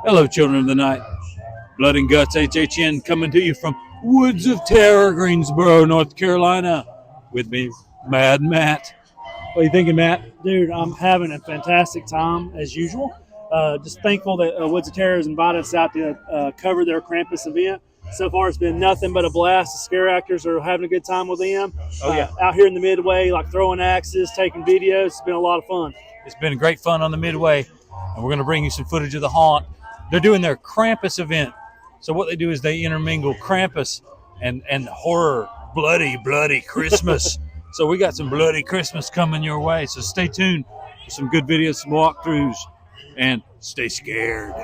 Hello, children of the night. Blood and Guts HHN coming to you from Woods of Terror, Greensboro, North Carolina. With me, Mad Matt. What are you thinking, Matt? Dude, I'm having a fantastic time as usual. Just thankful that Woods of Terror has invited us out to cover their Krampus event. So far, it's been nothing but a blast. The scare actors are having a good time with them. Oh, yeah. Out here in the Midway, like throwing axes, taking videos. It's been a lot of fun. It's been great fun on the Midway, and we're going to bring you some footage of the haunt. They're doing their Krampus event. So what they do is they intermingle Krampus and horror, bloody Christmas. So we got some bloody Christmas coming your way. So stay tuned for some good videos, some walkthroughs, and stay scared.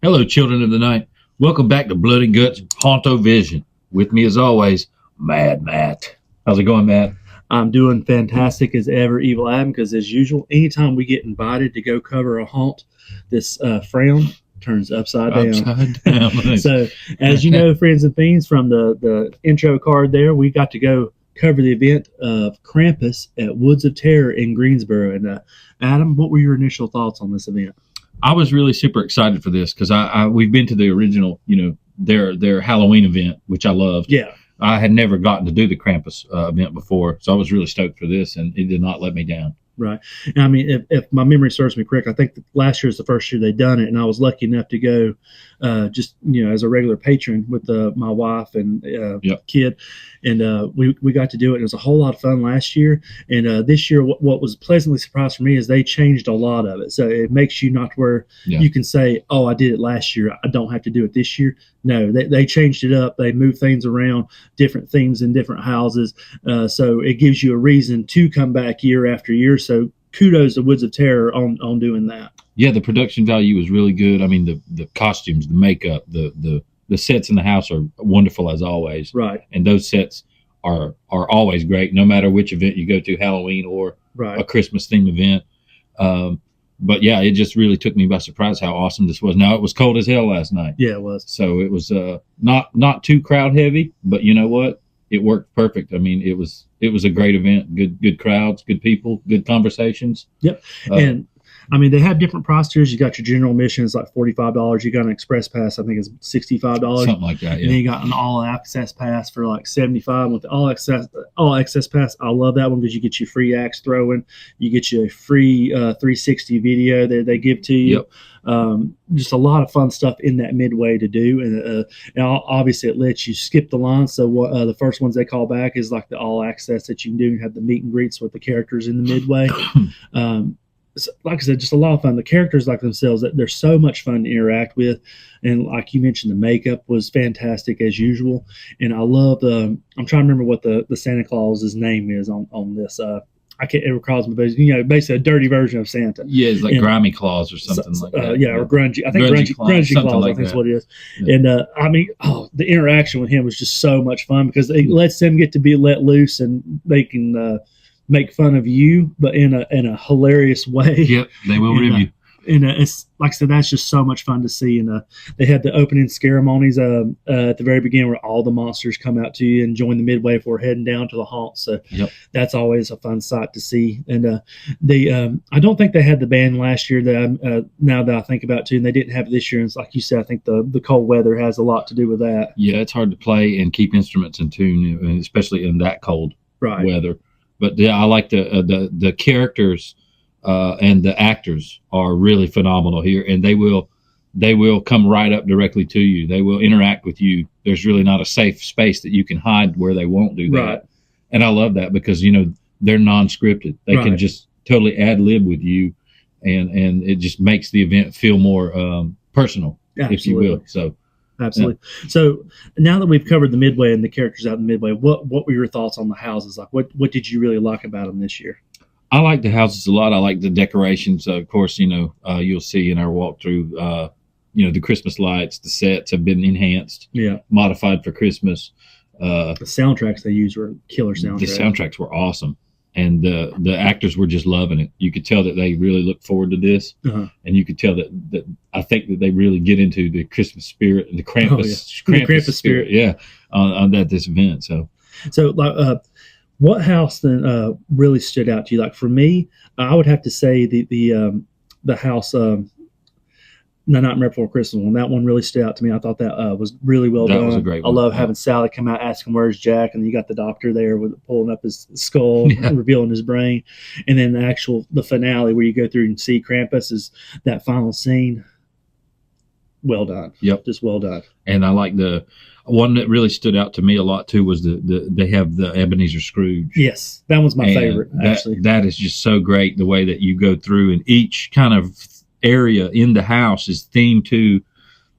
Hello, children of the night. Welcome back to Blood and Guts Haunto Vision. With me, as always, Mad Matt. How's it going, Matt? I'm doing fantastic as ever, Evil Adam, because as usual, anytime we get invited to go cover a haunt, this frown turns upside down. So, as you know, friends and fiends, from the intro card there, we got to go cover the event of Krampus at Woods of Terror in Greensboro. And Adam, what were your initial thoughts on this event? I was really super excited for this because we've been to the original, their Halloween event, which I loved. Yeah. I had never gotten to do the Krampus event before, so I was really stoked for this, and it did not let me down. Right. And I mean, if my memory serves me correct, I think last year is the first year they'd done it, and I was lucky enough to go just, as a regular patron with my wife and kid. And we got to do it. It was a whole lot of fun last year. And this year, what was pleasantly surprised for me is they changed a lot of it. So it makes you not where you can say, oh, I did it last year, I don't have to do it this year. No, they changed it up. They moved things around, different themes in different houses. So it gives you a reason to come back year after year. So kudos to Woods of Terror on doing that. Yeah, the production value was really good. I mean, the costumes, the makeup, the sets in the house are wonderful as always. Right. And those sets are always great, no matter which event you go to, Halloween or a Christmas themed event. But yeah, it just really took me by surprise how awesome this was. Now, it was cold as hell last night. Yeah, it was. So it was not too crowd heavy, but you know what? It worked perfect. I mean, it was a great event. Good crowds, good people, good conversations. Yep. And I mean, they have different price tiers. You got your general admission is like $45. You got an express pass, I think is $65. Something like that, yeah. And then you got an all access pass for like $75. With the all access pass, I love that one because you get your free axe throwing, you get your free 360 video that they give to you. Yep. Just a lot of fun stuff in that midway to do, and obviously it lets you skip the line. So the first ones they call back is like the all access that you can do and have the meet and greets with the characters in the midway. Like I said, just a lot of fun. The characters like themselves, they're so much fun to interact with. And like you mentioned, the makeup was fantastic as usual. And I love I'm trying to remember what the Santa Claus's name is on this. I can't ever call him, but basically a dirty version of Santa. Yeah, it's like Grimy Claus or something like that. Or grungy. I think grungy Claus, I think is what it is. Yeah. And I mean, the interaction with him was just so much fun because it lets them get to be let loose and they can make fun of you, but in a hilarious way. Yep, they will rib you. And it's like I said, that's just so much fun to see. And they had the opening ceremonies at the very beginning where all the monsters come out to you and join the midway before heading down to the haunt. So that's always a fun sight to see. And I don't think they had the band last year. That now that I think about it too, and they didn't have it this year. And it's like you said, I think the cold weather has a lot to do with that. Yeah, it's hard to play and keep instruments in tune, especially in that cold weather. But yeah, I like the characters and the actors are really phenomenal here, and they will come right up directly to you. They will interact with you. There's really not a safe space that you can hide where they won't do that. Right. And I love that because, they're non-scripted. They can just totally ad lib with you, and it just makes the event feel more personal, if you will. So absolutely. Yeah. So now that we've covered the Midway and the characters out in the Midway, what were your thoughts on the houses? Like, what did you really like about them this year? I like the houses a lot. I like the decorations. Of course, you'll see in our walkthrough, the Christmas lights, the sets have been enhanced, modified for Christmas. The soundtracks they used were killer soundtracks. The soundtracks were awesome. And the actors were just loving it. You could tell that they really look forward to this, and you could tell that I think that they really get into the Christmas spirit and the Krampus spirit, on this event. So what house then really stood out to you? Like for me, I would have to say the house. No, Nightmare Before Christmas one. That one really stood out to me. I thought that was really well done. That was a great one. I love having Sally come out asking where's Jack, and you got the doctor there with pulling up his skull, and revealing his brain, and then the finale where you go through and see Krampus is that final scene. Well done. Yep, just well done. And I like the one that really stood out to me a lot too was they have the Ebenezer Scrooge. Yes, that was my favorite. Actually, that is just so great the way that you go through, and each kind of area in the house is themed to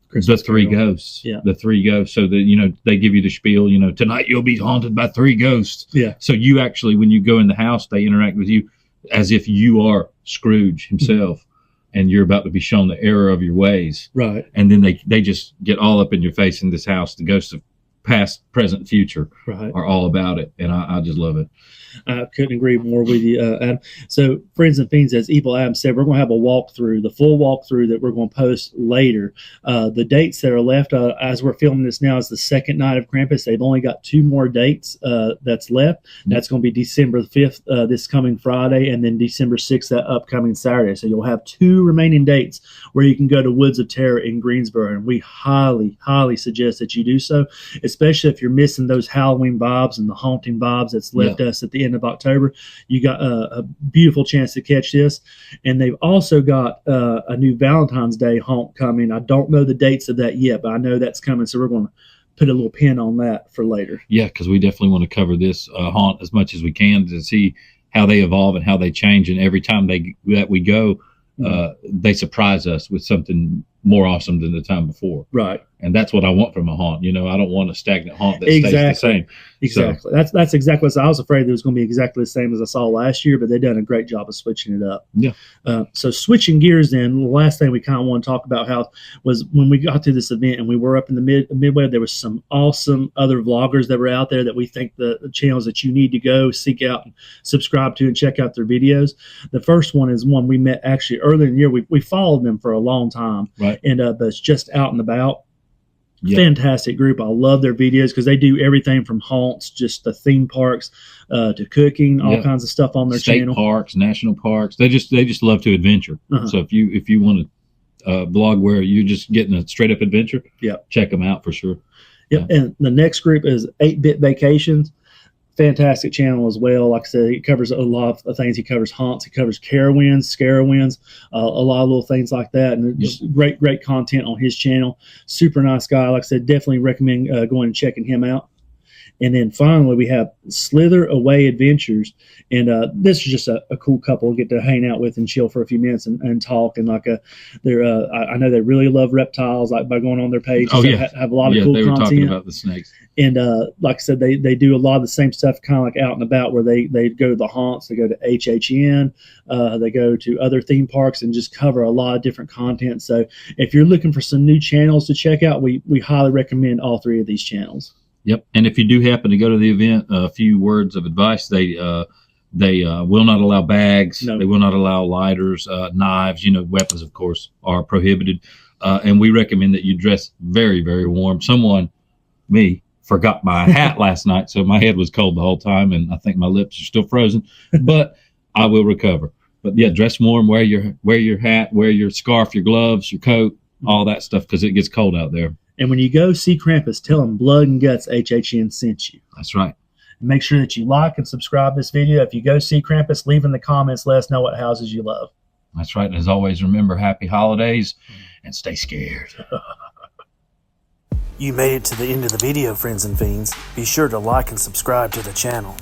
Christmas the three ghosts. Yeah. The three ghosts. So that, they give you the spiel, tonight you'll be haunted by three ghosts. Yeah. So you actually, when you go in the house, they interact with you as if you are Scrooge himself, and you're about to be shown the error of your ways. Right. And then they just get all up in your face in this house. The ghosts of past, present, future are all about it. And I just love it. I couldn't agree more with you, Adam. So, Friends and Fiends, as Evil Adam said, we're going to have a walkthrough, the full walkthrough that we're going to post later. The dates that are left, as we're filming this now, is the second night of Krampus. They've only got 2 more dates that's left. That's going to be December 5th, this coming Friday, and then December 6th, that upcoming Saturday. So you'll have 2 remaining dates where you can go to Woods of Terror in Greensboro, and we highly, highly suggest that you do so, especially if you're missing those Halloween vibes and the haunting vibes that's left us at the end of October. You got a beautiful chance to catch this. And they've also got a new Valentine's Day haunt coming. I don't know the dates of that yet, but I know that's coming, so we're going to put a little pin on that for later. Yeah, because we definitely want to cover this haunt as much as we can to see how they evolve and how they change, and every time that we go, they surprise us with something more awesome than the time before. Right. And that's what I want from a haunt. I don't want a stagnant haunt that stays the same. Exactly. So, that's exactly what I was afraid it was going to be exactly the same as I saw last year, but they've done a great job of switching it up. Yeah. So switching gears then, the last thing we kind of want to talk about how was when we got to this event and we were up in the Midway, there was some awesome other vloggers that were out there that we think the channels that you need to go seek out and subscribe to and check out their videos. The first one is one we met actually earlier in the year. We followed them for a long time. Right. And but it's Just Out and About. Yep. Fantastic group. I love their videos because they do everything from haunts, just the theme parks, to cooking, all kinds of stuff on their channel. State parks, national parks. They just love to adventure. So if you want to blog where you're just getting a straight up adventure, check them out for sure. Yep. Yeah. And the next group is 8-Bit Vacations. Fantastic channel as well. Like I said, he covers a lot of things. He covers haunts. He covers Scarowinds, a lot of little things like that. And just great content on his channel. Super nice guy. Like I said, definitely recommend going and checking him out. And then finally, we have Slither Away Adventures. And this is just a cool couple to get to hang out with and chill for a few minutes and talk. And like I know they really love reptiles, like by going on their page. Have a lot of cool content. Yeah, they were talking about the snakes. And like I said, they do a lot of the same stuff kind of like out and about where they go to the haunts, they go to HHN, they go to other theme parks and just cover a lot of different content. So if you're looking for some new channels to check out, we highly recommend all 3 of these channels. Yep. And if you do happen to go to the event, a few words of advice. They will not allow bags. No. They will not allow lighters, knives. Weapons, of course, are prohibited. And we recommend that you dress very, very warm. Me, forgot my hat last night, so my head was cold the whole time, and I think my lips are still frozen. But I will recover. But yeah, dress warm. Wear your hat. Wear your scarf, your gloves, your coat, all that stuff, because it gets cold out there. And when you go see Krampus, tell him Blood and Guts HHN sent you. That's right. Make sure that you like and subscribe this video. If you go see Krampus, leave in the comments. Let us know what houses you love. That's right. And as always, remember, happy holidays and stay scared. You made it to the end of the video, friends and fiends. Be sure to like and subscribe to the channel.